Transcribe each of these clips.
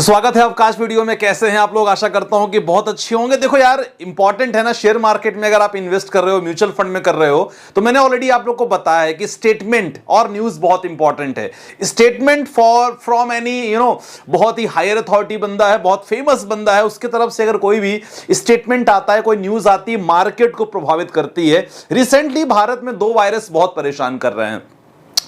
तो स्वागत है आपका आज वीडियो में। कैसे हैं आप लोग? आशा करता हूं कि बहुत अच्छे होंगे। देखो यार, इंपॉर्टेंट है ना, शेयर मार्केट में अगर आप इन्वेस्ट कर रहे हो, म्यूचुअल फंड में कर रहे हो, तो मैंने ऑलरेडी आप लोग को बताया है कि स्टेटमेंट और न्यूज बहुत इंपॉर्टेंट है। स्टेटमेंट फ्रॉम एनी बहुत ही हायर अथॉरिटी बंदा है, बहुत फेमस बंदा है, उसकी तरफ से अगर कोई भी स्टेटमेंट आता है, कोई न्यूज आती है, मार्केट को प्रभावित करती है। रिसेंटली भारत में 2 वायरस बहुत परेशान कर रहे हैं।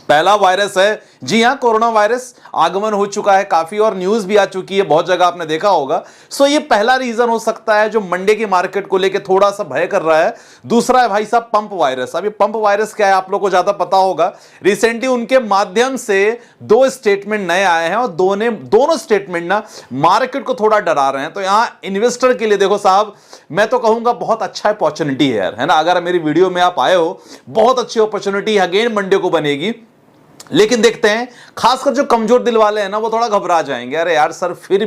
पहला वायरस है, जी हां, कोरोना वायरस आगमन हो चुका है काफी और न्यूज भी आ चुकी है, बहुत जगह आपने देखा होगा। सो ये पहला रीजन हो सकता है जो मंडे की मार्केट को लेके थोड़ा सा भय कर रहा है। दूसरा है भाई साहब पंप वायरस। अब ये पंप वायरस क्या है आप लोग को ज्यादा पता होगा। रिसेंटली उनके माध्यम से 2 स्टेटमेंट नए आए हैं और दोनों स्टेटमेंट ना मार्केट को थोड़ा डरा रहे हैं। तो यहां इन्वेस्टर के लिए देखो साहब, मैं तो कहूंगा बहुत अच्छा अपॉर्चुनिटी है यार, है ना। अगर मेरी वीडियो में आप आए हो, बहुत अच्छी अपॉर्चुनिटी अगेन मंडे को बनेगी। लेकिन देखते हैं, खासकर जो कमजोर दिल वाले हैं ना, वो थोड़ा घबरा जाएंगे। अरे यार सर, फिर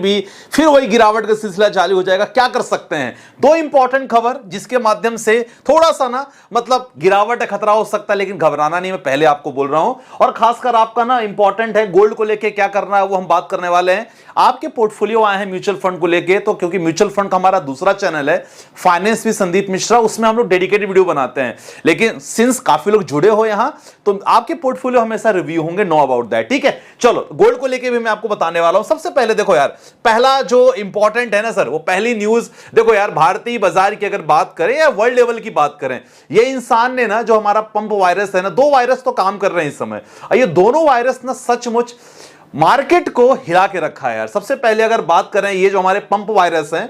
वही गिरावट का सिलसिला चालू हो जाएगा, क्या कर सकते हैं। 2 इंपॉर्टेंट खबर जिसके माध्यम से थोड़ा सा ना मतलब गिरावट का खतरा हो सकता है, लेकिन घबराना नहीं, मैं पहले आपको बोल रहा हूं। और खासकर आपका ना इंपॉर्टेंट है गोल्ड को लेके क्या करना है, वो हम बात करने वाले हैं। आपके पोर्टफोलियो आए हैं म्यूचुअल फंड को लेके, तो क्योंकि म्यूचुअल फंड का हमारा दूसरा चैनल है फाइनेंस विद संदीप मिश्रा, उसमें हम लोग डेडिकेटेड वीडियो बनाते हैं। लेकिन सिंस काफी लोग जुड़े हो यहां, तो आपके पोर्टफोलियो हमेशा रिव्यू होंगे, नो अबाउट दैट, ठीक है। चलो गोल्ड को लेके भी मैं आपको बताने वाला हूं। सबसे पहले देखो यार, पहला जो इंपॉर्टेंट है ना सर, वो पहली न्यूज देखो यार, भारतीय बाजार की अगर बात करें या वर्ल्ड लेवल की बात करें, ये इंसान ने ना जो हमारा पंप वायरस है ना, 2 वायरस तो काम कर रहे हैं इस समय, और ये दोनों वायरस ना सचमुच मार्केट को हिला के रखा है यार। सबसे पहले अगर बात करें, ये जो हमारे पंप वायरस हैं,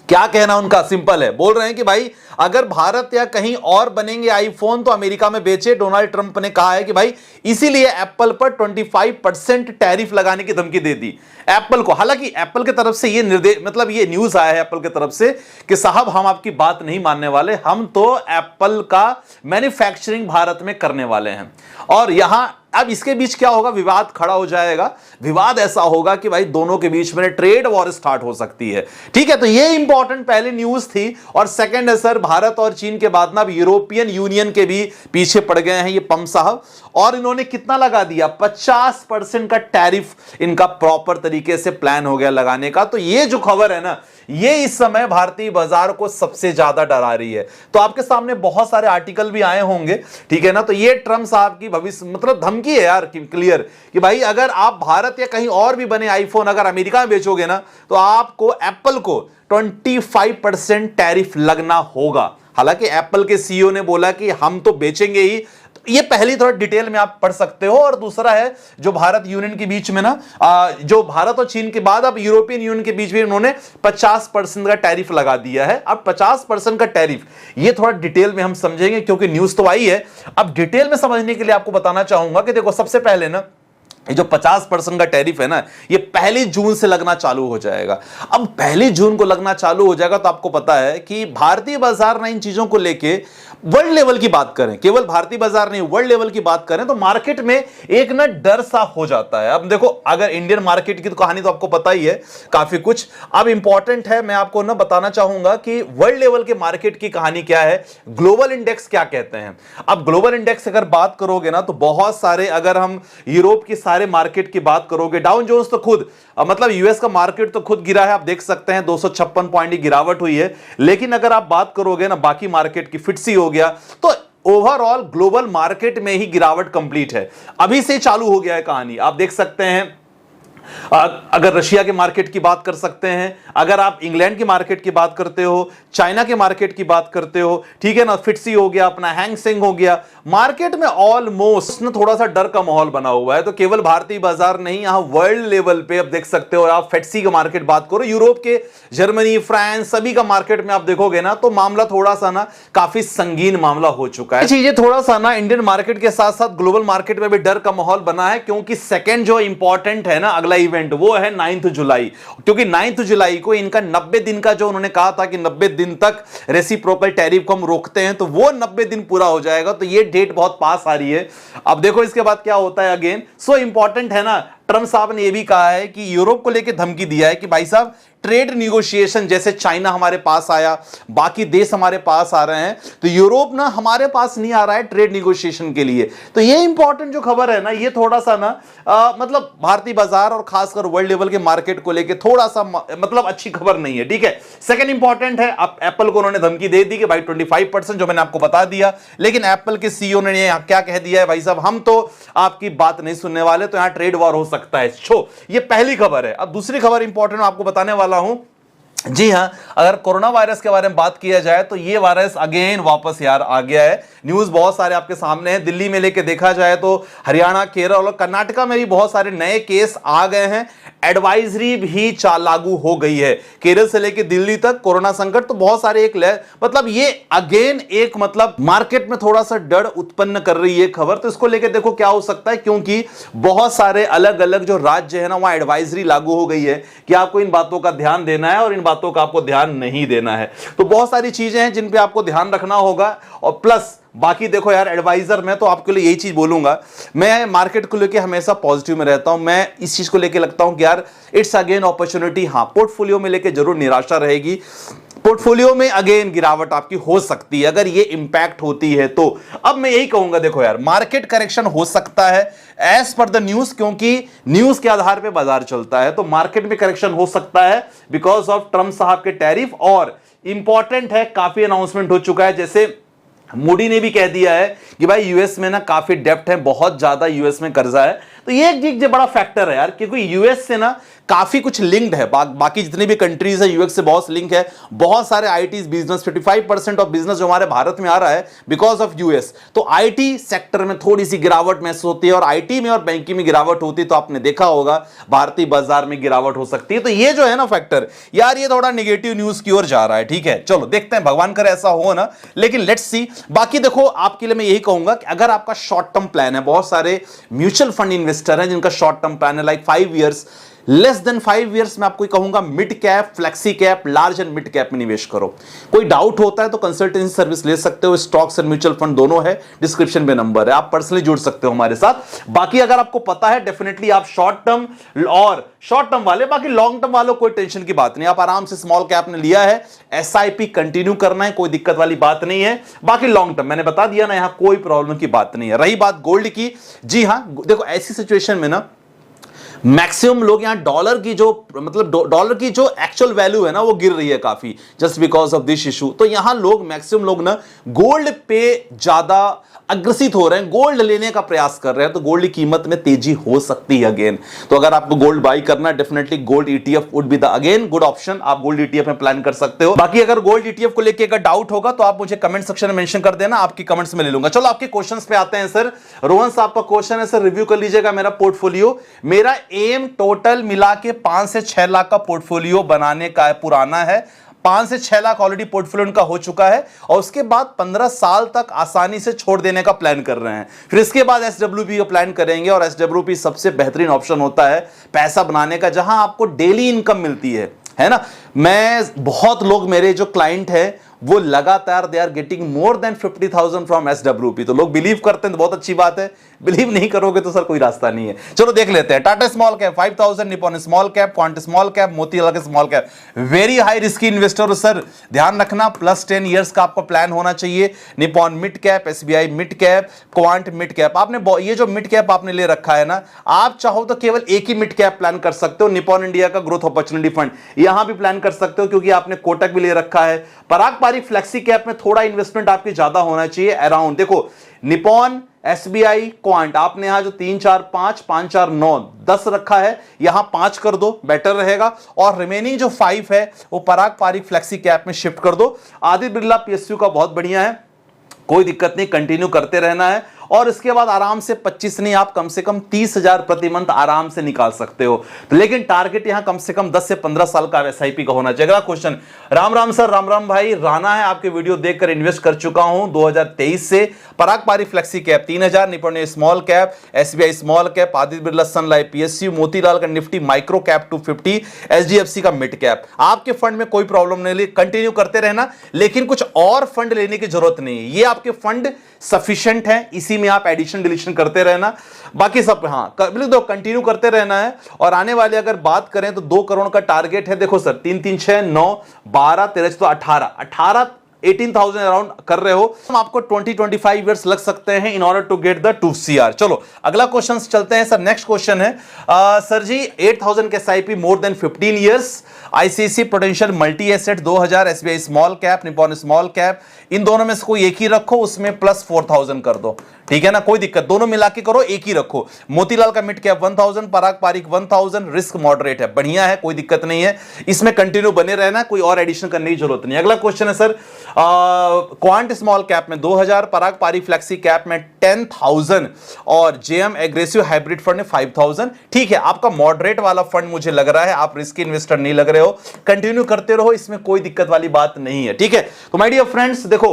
क्या कहना उनका सिंपल है, बोल रहे हैं कि भाई अगर भारत या कहीं और बनेंगे आईफोन तो अमेरिका में बेचे। डोनाल्ड ट्रंप ने कहा है कि भाई इसीलिए एप्पल पर 25% टैरिफ लगाने की धमकी दे दी एप्पल को। हालांकि एप्पल की तरफ से ये निर्देश, मतलब ये न्यूज आया है एप्पल की तरफ से कि साहब हम आपकी बात नहीं मानने वाले, हम तो एप्पल का मैन्युफैक्चरिंग भारत में करने वाले हैं। और यहां अब इसके बीच क्या होगा, विवाद खड़ा हो जाएगा। विवाद ऐसा होगा कि भाई दोनों के बीच में ट्रेड वॉर स्टार्ट हो सकती है, ठीक है। तो ये इंपॉर्टेंट पहले न्यूज थी। और सेकंड है सर, भारत और चीन के बाद ना अब यूरोपियन यूनियन के भी पीछे पड़ गए हैं ये पंप साहब, और इन्होंने कितना लगा दिया, 50% का टैरिफ इनका प्रॉपर तरीके से प्लान हो गया लगाने का। तो ये जो खबर है ना, ये इस समय भारतीय बाजार को सबसे ज्यादा डरा रही है। तो आपके सामने बहुत सारे आर्टिकल भी आए होंगे, ठीक है ना। तो ये ट्रम्प साहब की भविष्य मतलब धमकी है यार क्लियर, कि भाई अगर आप भारत या कहीं और भी बने आईफोन अगर अमेरिका में बेचोगे ना, तो आपको एप्पल को 25% टैरिफ लगना होगा। हालांकि एप्पल के सीईओ ने बोला कि हम तो बेचेंगे ही। ये पहली थोड़ा डिटेल में आप पढ़ सकते हो। और दूसरा है जो भारत यूनियन के बीच में ना, जो भारत और चीन के बाद अब यूरोपियन यूनियन के बीच में उन्होंने 50% का टैरिफ लगा दिया है। अब 50% का टैरिफ, ये थोड़ा डिटेल में हम समझेंगे क्योंकि न्यूज तो आई है। अब डिटेल में समझने के लिए आपको बताना चाहूंगा कि देखो सबसे पहले ना, ये जो 50% का टैरिफ है ना, ये 1 जून से लगना चालू हो जाएगा। अब 1 जून को लगना चालू हो जाएगा, तो आपको पता है कि भारतीय बाजार ना इन चीजों को लेके वर्ल्ड लेवल की बात करें, केवल भारतीय बाजार नहीं वर्ल्ड लेवल की बात करें, तो मार्केट में एक ना डर सा हो जाता है। अब देखो, अगर इंडियन मार्केट की तो कहानी तो आपको पता ही है काफी कुछ। अब इंपॉर्टेंट है, मैं आपको ना बताना चाहूंगा कि वर्ल्ड लेवल के मार्केट की कहानी क्या है, ग्लोबल इंडेक्स क्या कहते हैं। अब ग्लोबल इंडेक्स अगर बात करोगे ना, तो बहुत सारे, अगर हम यूरोप की सारे मार्केट की बात करोगे, डाउन जोन्स तो खुद मतलब यूएस का मार्केट तो खुद गिरा है, आप देख सकते हैं 256 पॉइंट की गिरावट हुई है। लेकिन अगर आप बात करोगे ना बाकी मार्केट की, फिटसी हो गया, तो ओवरऑल ग्लोबल मार्केट में ही गिरावट कंप्लीट है। अभी से चालू हो गया है कहानी, आप देख सकते हैं। अगर रशिया के मार्केट की बात कर सकते हैं, अगर आप इंग्लैंड की मार्केट की बात करते हो, चाइना के मार्केट की बात करते हो, ठीक है ना, फिटसी हो गया, अपना हैंग सेंग हो गया, मार्केट में ऑलमोस्ट थोड़ा सा डर का माहौल बना हुआ है। तो केवल भारतीय बाजार नहीं, यहां वर्ल्ड लेवल पे आप देख सकते हो। आप फिटसी का मार्केट बात करो, यूरोप के, जर्मनी, फ्रांस, सभी का मार्केट में आप देखोगे ना, तो मामला थोड़ा सा ना काफी संगीन मामला हो चुका है। चीजें थोड़ा सा ना इंडियन मार्केट के साथ साथ ग्लोबल मार्केट में भी डर का माहौल बना है, क्योंकि सेकेंड जो इंपॉर्टेंट है ना अगला इवेंट, वो है 9 जुलाई। क्योंकि 9 जुलाई को इनका 90 दिन का, जो उन्होंने कहा था कि 90 दिन तक रेसिप्रोकल टैरिफ को हम रोकते हैं, तो वो 90 दिन पूरा हो जाएगा। तो ये डेट बहुत पास आ रही है। अब देखो इसके बाद क्या होता है अगेन। सो इंपॉर्टेंट है ना, ट्रम्प साहब ने यह भी कहा है कि यूरोप को लेकर धमकी दिया है कि भाई साहब ट्रेड निगोशिएशन, जैसे चाइना हमारे पास आया, बाकी देश हमारे पास आ रहे हैं, तो यूरोप ना हमारे पास नहीं आ रहा है ट्रेड निगोशिएशन के लिए। तो ये इंपॉर्टेंट जो खबर है ना, ये थोड़ा सा ना मतलब भारतीय बाजार और खासकर वर्ल्ड लेवल के मार्केट को लेकर थोड़ा सा मतलब अच्छी खबर नहीं है, ठीक है। सेकंड इंपॉर्टेंट है, अब एप्पल को उन्होंने धमकी दे दी कि भाई 25%, जो मैंने आपको बता दिया, लेकिन एप्पल के सीईओ ने क्या कह दिया है, भाई साहब हम तो आपकी बात नहीं सुनने वाले, तो यहां ट्रेड वॉर हो सकता है। ये पहली खबर है। अब दूसरी खबर इंपॉर्टेंट आपको बताने वाला हूं। जी हां, अगर कोरोना वायरस के बारे में बात किया जाए तो ये वायरस अगेन वापस यार आ गया है। न्यूज बहुत सारे आपके सामने हैं। दिल्ली में लेके देखा जाए तो हरियाणा, केरल और कर्नाटका में भी बहुत सारे नए केस आ गए हैं। एडवाइजरी भी लागू हो गई है केरल से लेके दिल्ली तक, कोरोना संकट। तो बहुत सारे एक मतलब ये अगेन एक मतलब मार्केट में थोड़ा सा डर उत्पन्न कर रही है खबर। तो इसको लेके देखो क्या हो सकता है, क्योंकि बहुत सारे अलग अलग जो राज्य है ना, वहां एडवाइजरी लागू हो गई है कि आपको इन बातों का ध्यान देना है और इन बातों का आपको ध्यान नहीं देना है। तो बहुत सारी चीजें हैं जिन पे आपको ध्यान रखना होगा। और प्लस बाकी देखो यार, एडवाइजर मैं तो आपके लिए यही चीज बोलूंगा, मैं मार्केट को लेके हमेशा पॉजिटिव में रहता हूं। मैं इस चीज को लेके लगता हूं कि यार इट्स अगेन अपॉर्चुनिटी। हां, पोर्टफोलियो में लेके जरूर निराशा रहेगी, पोर्टफोलियो में अगेन गिरावट आपकी हो सकती है अगर ये इंपैक्ट होती है तो। अब मैं यही कहूंगा, देखो यार, मार्केट करेक्शन हो सकता है एज पर द न्यूज, क्योंकि न्यूज के आधार पे बाजार चलता है। तो मार्केट में करेक्शन हो सकता है बिकॉज ऑफ ट्रम्प साहब के टैरिफ। और इंपॉर्टेंट है, काफी अनाउंसमेंट हो चुका है, जैसे मूडी ने भी कह दिया है कि भाई यूएस में ना काफी डेप्ट है, बहुत ज्यादा यूएस में कर्जा है। तो ये एक जो बड़ा फैक्टर है यार, क्योंकि यूएस से ना काफी कुछ लिंक्ड है, बाकी जितनी भी कंट्रीज है यूएस से बहुत लिंक है। बहुत सारे आईटी बिजनेस, 55% ऑफ बिजनेस जो हमारे भारत में आ रहा है बिकॉज ऑफ यूएस। तो आईटी सेक्टर में थोड़ी सी गिरावट महसूस होती है, और आईटी में और बैंकिंग में गिरावट होती है तो आपने देखा होगा भारतीय बाजार में गिरावट हो सकती है। तो ये जो है ना फैक्टर यार, ये थोड़ा नेगेटिव न्यूज की ओर जा रहा है, ठीक है। चलो देखते हैं, भगवान करे ऐसा हो ना, लेकिन लेट्स सी। बाकी देखो आपके लिए मैं यही कहूंगा कि अगर आपका शॉर्ट टर्म प्लान है, बहुत सारे म्यूचुअल फंड इन्वेस्टर हैं जिनका शॉर्ट टर्म प्लान है like 5 years, less than 5 years, मैं आपको कहूंगा mid cap, flexi cap, large and mid cap में निवेश करो। कोई डाउट होता है तो कंसल्टेंसी सर्विस ले सकते हो, स्टॉक्स एंड म्यूचुअल फंड दोनों है, डिस्क्रिप्शन में नंबर है, आप पर्सनली जुड़ सकते हो हमारे साथ। बाकी अगर आपको पता है, डेफिनेटली आप शॉर्ट टर्म वाले, बाकी लॉन्ग टर्म वालों कोई टेंशन की बात नहीं, आप आराम से स्मॉल कैप ने लिया है, एसआईपी कंटिन्यू करना है, कोई दिक्कत वाली बात नहीं है। बाकी लॉन्ग टर्म मैंने बता दिया ना, यहां कोई प्रॉब्लम की बात नहीं है। रही बात गोल्ड की, जी हां, देखो ऐसी सिचुएशन में ना मैक्सिमम लोग यहां डॉलर की जो एक्चुअल वैल्यू है ना, वो गिर रही है काफी, just because of this issue. तो यहां मैक्सिमम लोग ना गोल्ड पे ज्यादा अग्रसित हो रहे हैं, गोल्ड लेने का प्रयास कर रहे हैं। तो गोल्ड की कीमत में तेजी हो सकती है अगेन। तो अगर आपको गोल्ड बाई करना है, definitely gold ETF would be the again good option, आप गोल्ड ईटीएफ में प्लान कर सकते हो। बाकी अगर गोल्ड ईटीएफ को लेकर अगर डाउट होगा तो आप मुझे कमेंट सेक्शन में मेंशन कर देना, आपकी कमेंट्स में ले लूंगा। चलो आपके क्वेश्चंस पे आते हैं। सर रोहन साहब का क्वेश्चन है, सर रिव्यू कर लीजिएगा मेरा पोर्टफोलियो। मेरा एम टोटल मिला के 5 से 6 लाख का पोर्टफोलियो बनाने का है, पुराना है, 5 से 6 लाख ऑलरेडी पोर्टफोलियो उनका हो चुका है, और उसके बाद 15 साल तक आसानी से छोड़ देने का प्लान कर रहे हैं। फिर इसके बाद एसडब्ल्यूपी का प्लान करेंगे, और एसडब्ल्यूपी सबसे बेहतरीन ऑप्शन होता है पैसा बनाने का, जहां आपको डेली इनकम मिलती है ना। बहुत लोग मेरे जो क्लाइंट हैं वो लगातार they are getting more than 50,000 from SWP. तो लोग बिलीव करते हैं तो बहुत अच्छी बात है, बिलीव नहीं करोगे तो सर कोई रास्ता नहीं है। चलो देख लेते हैं। Tata small cap 5,000, Nippon small cap, Quant small cap, Motilal के small cap. Very high risky investor हो सर, ध्यान रखना, प्लस 10 ईयर्स का आपका प्लान होना चाहिए। Nippon mid cap, SBI mid cap, quant mid cap. आपने ये जो मिड कैप आपने ले रखा है ना, आप चाहो तो केवल एक ही मिड कैप प्लान कर सकते हो, निपॉन इंडिया का ग्रोथ अपॉर्चुनिटी फंड, यहां भी प्लान कर सकते हो, क्योंकि आपने कोटक भी ले रखा है। पराग पारी फ्लेक्सी कैप में थोड़ा इन्वेस्टमेंट आपकी ज्यादा होना चाहिए, अराउंड देखो निपॉन, एसबीआई, क्वांट, आपने यहां जो 3 4 5 5 4 9 10 रखा है, यहां 5 कर दो, बेटर रहेगा। और रिमेनिंग जो 5 है वो पराग पारिक फ्लेक्सी कैप में शिफ्ट कर दो। आदित्य बिरला पीएसयू का बहुत बढ़िया है, कोई दिक्कत नहीं, कंटिन्यू करते रहना है। और इसके बाद आराम से 25 नहीं, आप कम से कम 30,000 प्रति मंथ आराम से निकाल सकते हो। तो लेकिन टारगेट यहां कम से कम 10 से 15 साल का एसआईपी का होना चाहिए। अगला क्वेश्चन, राम सर, राम भाई, राणा है, आपके वीडियो देखकर इन्वेस्ट कर चुका हूं 2023 से। Parag Parikh flexi cap 3,000, Nippon small cap, SBI small cap, Aditya Birla Sun Life PSU, Motilal का निफ्टी माइक्रो कैप 250, एचडीएफसी का मिड कैप। आपके फंड में कोई प्रॉब्लम नहीं, कंटिन्यू करते रहना, लेकिन कुछ और फंड लेने की जरूरत नहीं। ये आपके फंड सफिशिएंट हैं, इसी में आप एडिशन डिलीशन करते रहना, बाकी सब हाँ बिल्कुल कंटिन्यू करते रहना है। और आने वाले अगर बात करें तो 2 करोड़ का टारगेट है। देखो सर 3 3 6 9 12 13 तो 18 18,000 अराउंड कर रहे हो, हम आपको 20-25 इयर्स लग सकते हैं in order to get the 2 CR। चलो अगला क्वेश्चन चलते हैं सर। नेक्स्ट क्वेश्चन है सर जी 8,000 के SIP more than 15 years, ICICI Prudential multi asset 2000, SBI small cap, Nippon small cap, इन दोनों में से कोई एक ही रखो, उसमें प्लस 4,000 कर दो, ठीक है ना, कोई दिक्कत, दोनों मिला के करो, एक ही रखो। मोतीलाल का मिड कैप 1000, पराग पारिक 1000, रिस्क मॉडरेट है, बढ़िया है, कोई दिक्कत नहीं है, इसमें कंटिन्यू बने रहना, कोई और एडिशन करने की जरूरत नहीं। अगला क्वेश्चन है सर क्वांट स्मॉल कैप में 2000, पराग पारिक फ्लेक्सी कैप में 10,000 और जेएम एग्रेसिव हाइब्रिड फंड में 5,000। ठीक है, आपका मॉडरेट वाला फंड मुझे लग रहा है, आप रिस्क इन्वेस्टर नहीं लग रहे हो, कंटिन्यू करते रहो, इसमें कोई दिक्कत वाली बात नहीं है। ठीक है, तो माय डियर फ्रेंड्स देखो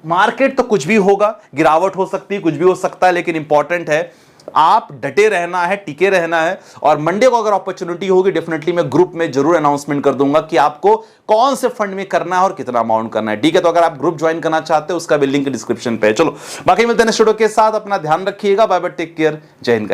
मार्केट तो कुछ भी होगा, गिरावट हो सकती है, कुछ भी हो सकता है, लेकिन इंपॉर्टेंट है आप डटे रहना है, टिके रहना है। और मंडे को अगर अपॉर्चुनिटी होगी डेफिनेटली मैं ग्रुप में जरूर अनाउंसमेंट कर दूंगा कि आपको कौन से फंड में करना है और कितना अमाउंट करना है। ठीक है, तो अगर आप ग्रुप ज्वाइन करना चाहते हो उसका भी लिंक डिस्क्रिप्शन पे है। चलो बाकी मिलते हैं स्टूडियो के साथ, अपना ध्यान रखिएगा, बाय बाय, टेक केयर, जय हिंद गाइस।